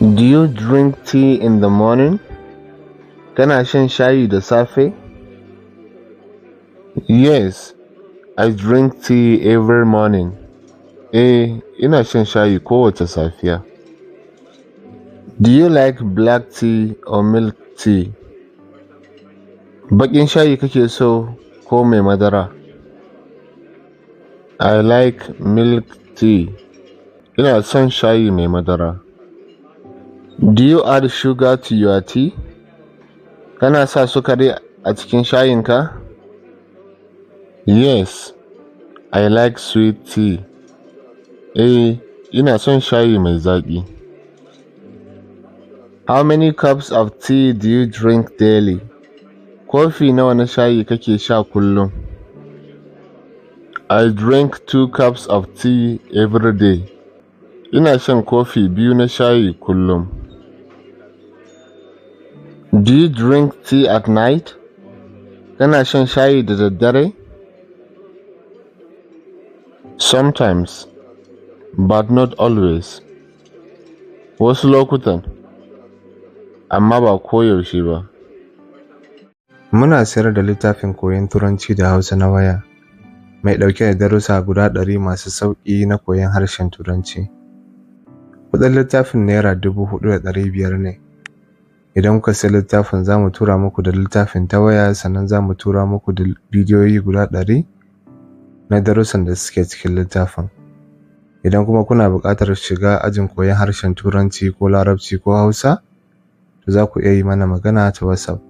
Do you drink tea in the morning? Kana shan shayi da safe? Yes, I drink tea every morning. Ina shan shayi kowace safiya. Do you like black tea or milk tea? Baƙin shayi kake so ko mai madara? I like milk tea. Ina son shayi mai madara. Do you add sugar to your tea? Kana sa sukari a cikin shayinka? Yes, I like sweet tea. Ina son shayi mai zaƙi. How many cups of tea do you drink daily? Kofi nawa na shayi kake sha kullum? I drink 2 cups of tea every day. Ina shan kofi 2 na shayi kullum. Do you drink tea at night? Kana shan shayi da daddare? Sometimes, but not always. Wasu lokutan, amma ba koyaushe ba. Muna sayar da littafin koyon Turanci da Hausa na waya, mai ɗauke da darussa guda 100 masu sauƙi na koyon harshen Turanci. Kuɗin littafin Naira 4,500 ne. Idan kuka sayi littafin za mu tura muku da littafin ta waya, sannan za mu tura muku da bidiyoyi guda 100 na darussan da suke cikin littafin. Idan kuma kuna buƙatar shiga ajin koyon harshen Turanci ko Larabci ko Hausa, za ku iya yi mana magana ta WhatsApp.